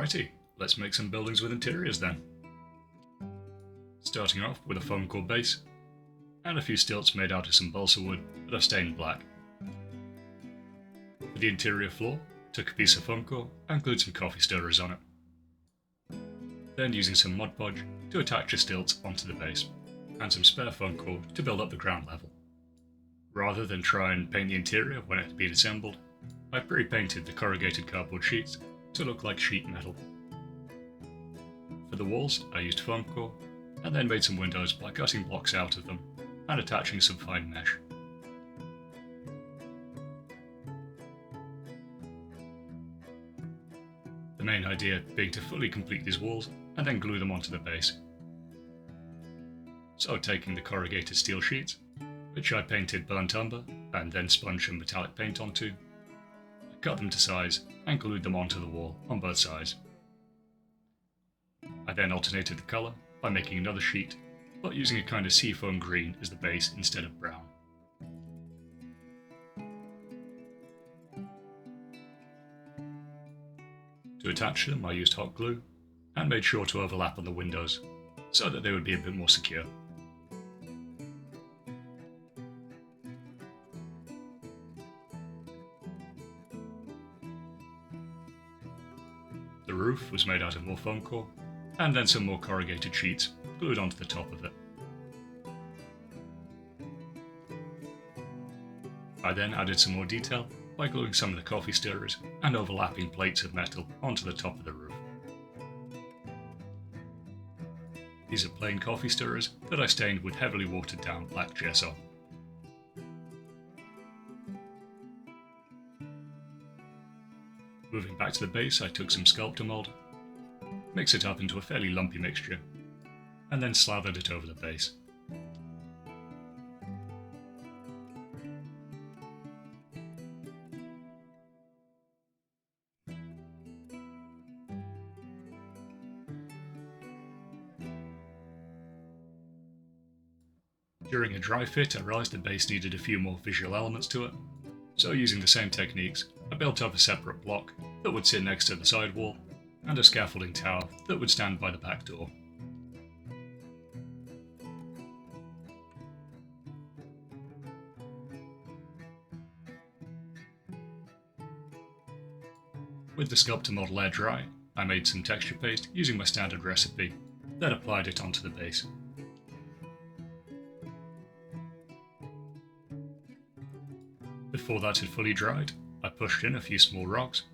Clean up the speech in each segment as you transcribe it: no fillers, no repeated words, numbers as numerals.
Alrighty, let's make some buildings with interiors then. Starting off with a foam core base, and a few stilts made out of some balsa wood that I've stained black. For the interior floor, took a piece of foam core and glued some coffee stirrers on it. Then using some Mod Podge to attach the stilts onto the base, and some spare foam core to build up the ground level. Rather than try and paint the interior when it had been assembled, I pre-painted the corrugated cardboard sheets to look like sheet metal. For the walls, I used foam core, and then made some windows by cutting blocks out of them and attaching some fine mesh. The main idea being to fully complete these walls and then glue them onto the base. So taking the corrugated steel sheets, which I painted burnt umber and then sponged some metallic paint onto, I cut them to size and glued them onto the wall on both sides. I then alternated the colour by making another sheet, but using a kind of seafoam green as the base instead of brown. To attach them, I used hot glue and made sure to overlap on the windows so that they would be a bit more secure. The roof was made out of more foam core and then some more corrugated sheets glued onto the top of it. I then added some more detail by gluing some of the coffee stirrers and overlapping plates of metal onto the top of the roof. These are plain coffee stirrers that I stained with heavily watered down black gesso. Moving back to the base, I took some sculptor mold, mixed it up into a fairly lumpy mixture, and then slathered it over the base. During a dry fit, I realised the base needed a few more visual elements to it, so using the same techniques, I built up a separate block that would sit next to the side wall, and a scaffolding tower that would stand by the back door. With the sculptor model air dry, I made some texture paste using my standard recipe, then applied it onto the base. Before that had fully dried, I pushed in a few small rocks,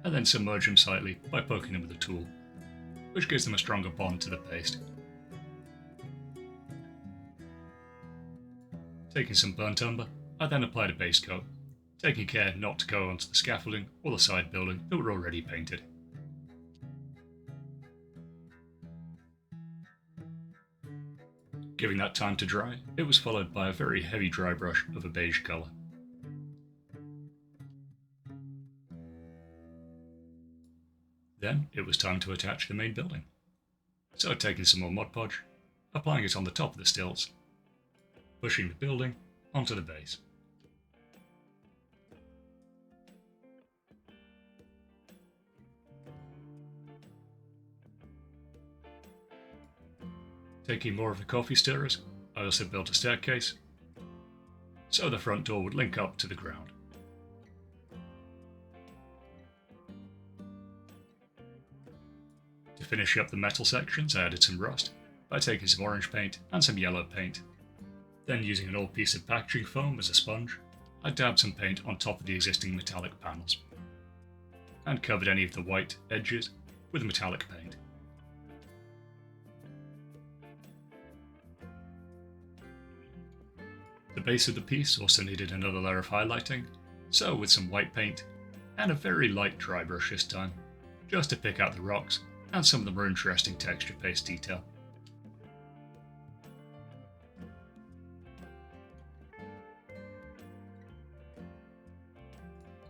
and then submerged them slightly by poking them with a tool, which gives them a stronger bond to the paste. Taking some burnt umber, I then applied a base coat, taking care not to go onto the scaffolding or the side building that were already painted. Giving that time to dry, it was followed by a very heavy dry brush of a beige colour. Then it was time to attach the main building. So taking some more Mod Podge, applying it on the top of the stilts, pushing the building onto the base. Taking more of the coffee stirrers, I also built a staircase, so the front door would link up to the ground. To finish up the metal sections, I added some rust by taking some orange paint and some yellow paint. Then using an old piece of packaging foam as a sponge, I dabbed some paint on top of the existing metallic panels, and covered any of the white edges with metallic paint. The base of the piece also needed another layer of highlighting, so with some white paint and a very light dry brush this time, just to pick out the rocks and some of the more interesting texture paste detail.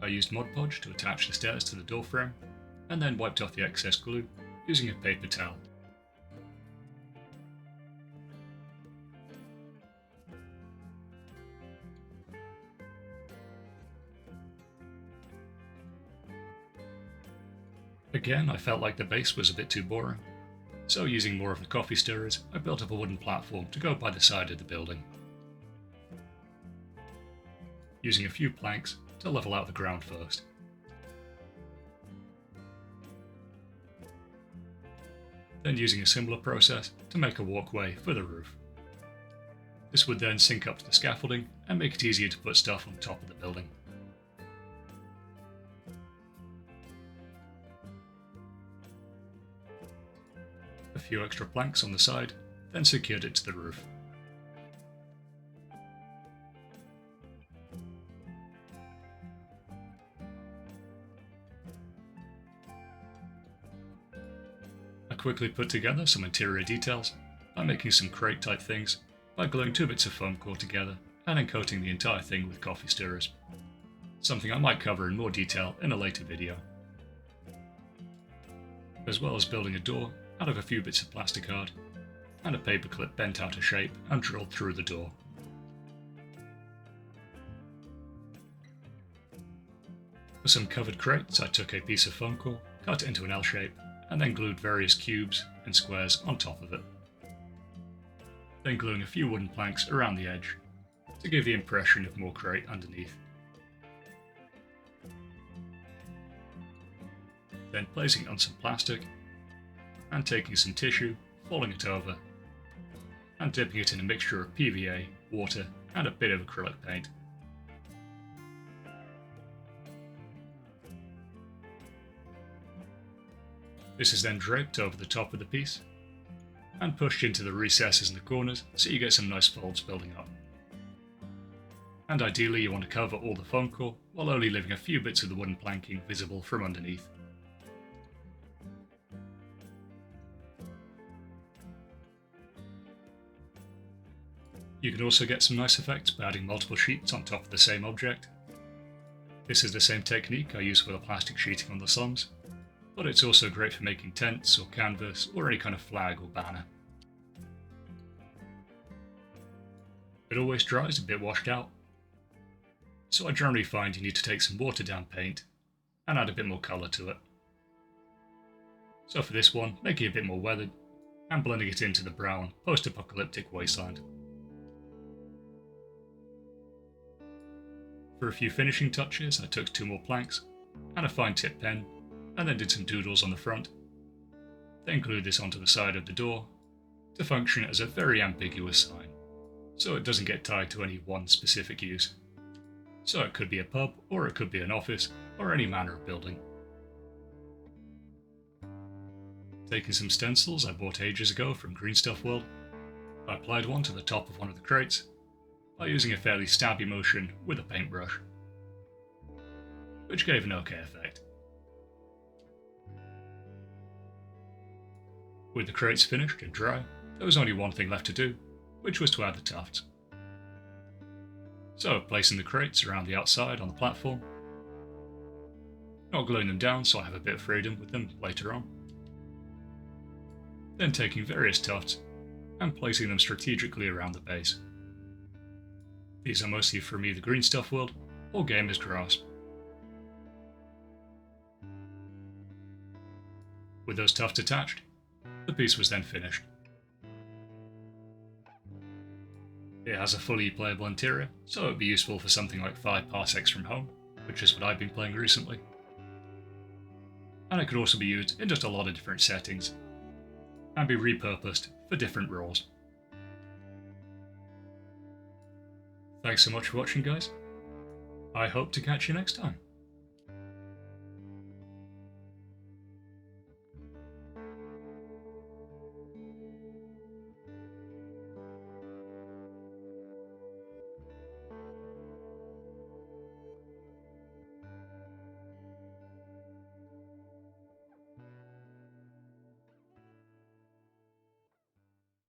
I used Mod Podge to attach the stairs to the door frame, and then wiped off the excess glue using a paper towel. Again, I felt like the base was a bit too boring, so using more of the coffee stirrers, I built up a wooden platform to go by the side of the building, using a few planks to level out the ground first. Then using a similar process to make a walkway for the roof. This would then sync up to the scaffolding and make it easier to put stuff on top of the building. A few extra planks on the side, then secured it to the roof. I quickly put together some interior details by making some crate type things by gluing 2 bits of foam core together and then coating the entire thing with coffee stirrers, something I might cover in more detail in a later video. As well as building a door out of a few bits of plastic card and a paper clip bent out of shape and drilled through the door. For some covered crates, I took a piece of foam core, cut it into an L shape, and then glued various cubes and squares on top of it. Then gluing a few wooden planks around the edge to give the impression of more crate underneath. Then placing it on some plastic and taking some tissue, folding it over and dipping it in a mixture of PVA, water and a bit of acrylic paint. This is then draped over the top of the piece and pushed into the recesses in the corners so you get some nice folds building up. And ideally you want to cover all the foam core while only leaving a few bits of the wooden planking visible from underneath. You can also get some nice effects by adding multiple sheets on top of the same object. This is the same technique I use for the plastic sheeting on the slums, but it's also great for making tents or canvas or any kind of flag or banner. It always dries a bit washed out, so I generally find you need to take some watered down paint and add a bit more colour to it. So for this one, making it a bit more weathered and blending it into the brown post-apocalyptic wasteland. For a few finishing touches, I took 2 more planks and a fine tip pen and then did some doodles on the front. Then glued this onto the side of the door to function as a very ambiguous sign, so it doesn't get tied to any one specific use. So it could be a pub, or it could be an office, or any manner of building. Taking some stencils I bought ages ago from Green Stuff World, I applied one to the top of one of the crates by using a fairly stabby motion with a paintbrush, which gave an okay effect. With the crates finished and dry, there was only one thing left to do, which was to add the tufts. So placing the crates around the outside on the platform, not gluing them down so I have a bit of freedom with them later on. Then taking various tufts and placing them strategically around the base. These are mostly from either Green Stuff World or Gamer's Grass. With those tufts attached, the piece was then finished. It has a fully playable interior, so it would be useful for something like 5 parsecs from home, which is what I've been playing recently. And it could also be used in just a lot of different settings, and be repurposed for different roles. Thanks so much for watching, guys. I hope to catch you next time.